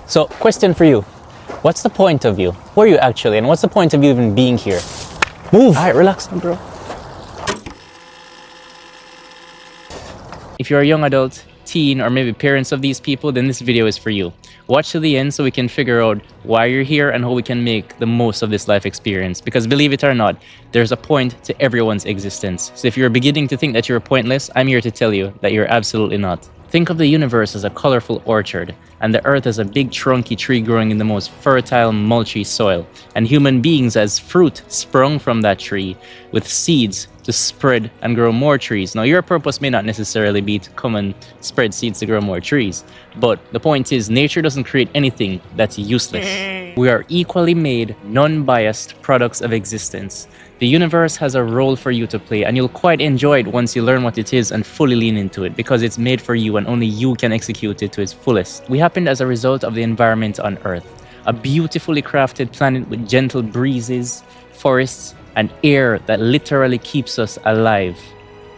So, question for you. What's the point of you? Who are you actually? And what's the point of you even being here? Move! Alright, relax now, bro. If you're a young adult, teen, or maybe parents of these people, then this video is for you. Watch to the end so we can figure out why you're here and how we can make the most of this life experience. Because believe it or not, there's a point to everyone's existence. So if you're beginning to think that you're pointless, I'm here to tell you that you're absolutely not. Think of the universe as a colorful orchard, and the earth as a big trunky tree growing in the most fertile, mulchy soil, and human beings as fruit sprung from that tree, with seeds to spread and grow more trees. Now, your purpose may not necessarily be to come and spread seeds to grow more trees, but the point is, nature doesn't create anything that's useless. We are equally made, non-biased products of existence. The universe has a role for you to play, and you'll quite enjoy it once you learn what it is and fully lean into it, because it's made for you and only you can execute it to its fullest. We happened as a result of the environment on Earth, a beautifully crafted planet with gentle breezes, forests, and air that literally keeps us alive.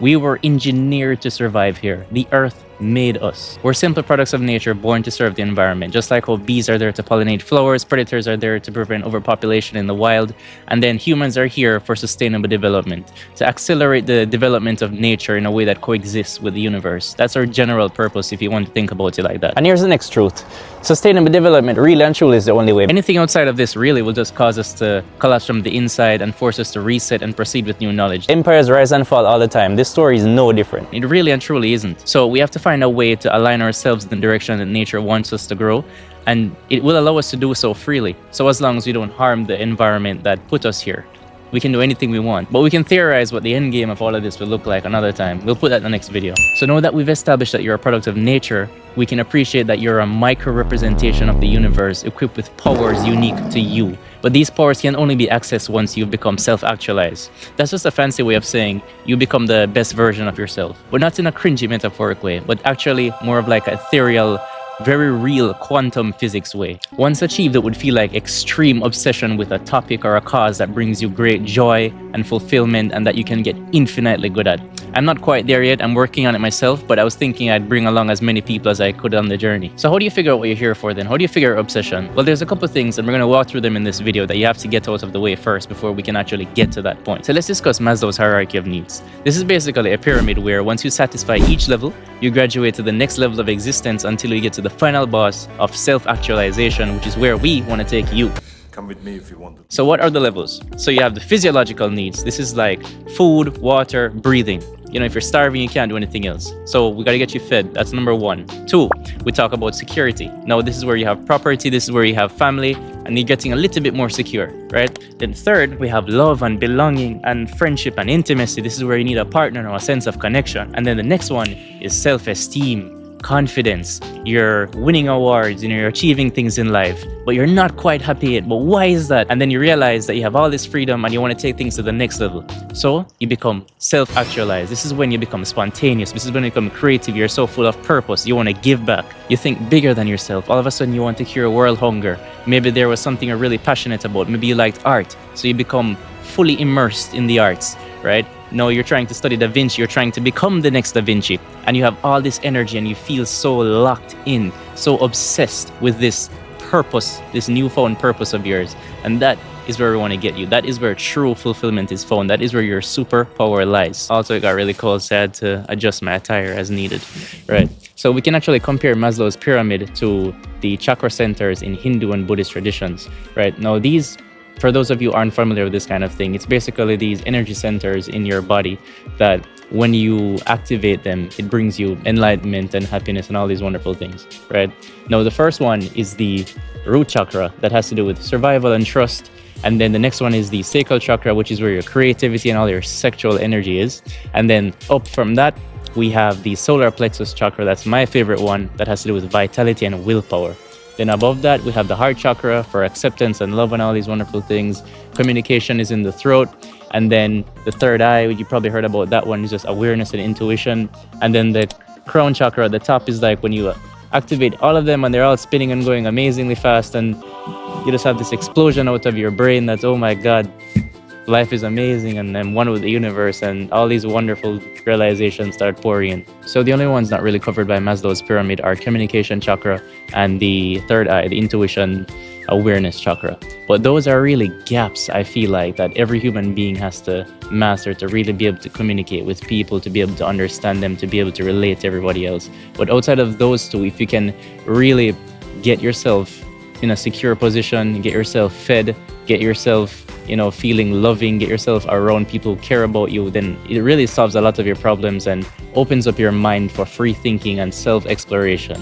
We were engineered to survive here. The Earth made us. We're simple products of nature born to serve the environment. Just like how bees are there to pollinate flowers, predators are there to prevent overpopulation in the wild, and then humans are here for sustainable development, to accelerate the development of nature in a way that coexists with the universe. That's our general purpose if you want to think about it like that. And here's the next truth. Sustainable development really and truly is the only way. Anything outside of this really will just cause us to collapse from the inside and force us to reset and proceed with new knowledge. Empires rise and fall all the time. This story is no different. It really and truly isn't. So we have to find a way to align ourselves in the direction that nature wants us to grow, and it will allow us to do so freely. So as long as we don't harm the environment that put us here, we can do anything we want. But we can theorize what the end game of all of this will look like another time. We'll put that in the next video. So now that we've established that you're a product of nature, we can appreciate that you're a micro representation of the universe equipped with powers unique to you. But these powers can only be accessed once you've become self-actualized. That's just a fancy way of saying you become the best version of yourself. But not in a cringy metaphoric way, but actually more of like a ethereal, very real quantum physics way. Once achieved, it would feel like extreme obsession with a topic or a cause that brings you great joy and fulfillment and that you can get infinitely good at. I'm not quite there yet, I'm working on it myself, but I was thinking I'd bring along as many people as I could on the journey. So how do you figure out what you're here for then? How do you figure out obsession? Well, there's a couple of things, and we're going to walk through them in this video that you have to get out of the way first before we can actually get to that point. So let's discuss Maslow's hierarchy of needs. This is basically a pyramid where once you satisfy each level, you graduate to the next level of existence until you get to the final boss of self-actualization, which is where we want to take you. Come with me if you want to. So what are the levels? So you have the physiological needs. This is like food, water, breathing. You know, if you're starving, you can't do anything else. So we got to get you fed. That's number one. Two, we talk about security. Now, this is where you have property. This is where you have family, and you're getting a little bit more secure, right? Then third, we have love and belonging and friendship and intimacy. This is where you need a partner or a sense of connection. And then the next one is self-esteem, confidence. You're winning awards, you're achieving things in life, but you're not quite happy yet. But why is that? And then you realize that you have all this freedom and you want to take things to the next level. So you become self-actualized. This is when you become spontaneous. This is when you become creative. You're so full of purpose. You want to give back. You think bigger than yourself. All of a sudden you want to cure world hunger. Maybe there was something you're really passionate about. Maybe you liked art. So you become fully immersed in the arts, right? No, you're trying to study Da Vinci, you're trying to become the next Da Vinci, and you have all this energy and you feel so locked in, so obsessed with this purpose, this newfound purpose of yours. And that is where we want to get you. That is where true fulfillment is found. That is where your superpower lies. Also, it got really cold, so I had to adjust my attire as needed, right? So we can actually compare Maslow's pyramid to the chakra centers in Hindu and Buddhist traditions, right? Now, these, for those of you who aren't familiar with this kind of thing, it's basically these energy centers in your body that when you activate them, it brings you enlightenment and happiness and all these wonderful things, right? Now, the first one is the root chakra that has to do with survival and trust. And then the next one is the sacral chakra, which is where your creativity and all your sexual energy is. And then up from that, we have the solar plexus chakra. That's my favorite one, that has to do with vitality and willpower. Then above that, we have the heart chakra for acceptance and love and all these wonderful things. Communication is in the throat. And then the third eye, you probably heard about that one, is just awareness and intuition. And then the crown chakra at the top is like when you activate all of them and they're all spinning and going amazingly fast, and you just have this explosion out of your brain that's, oh my God, life is amazing and I'm one with the universe, and all these wonderful realizations start pouring in. So the only ones not really covered by Maslow's pyramid are communication chakra and the third eye, the intuition awareness chakra. But those are really gaps, I feel like, that every human being has to master to really be able to communicate with people, to be able to understand them, to be able to relate to everybody else. But outside of those two, if you can really get yourself in a secure position, get yourself fed, get yourself, feeling loving, get yourself around people who care about you, then it really solves a lot of your problems and opens up your mind for free thinking and self-exploration.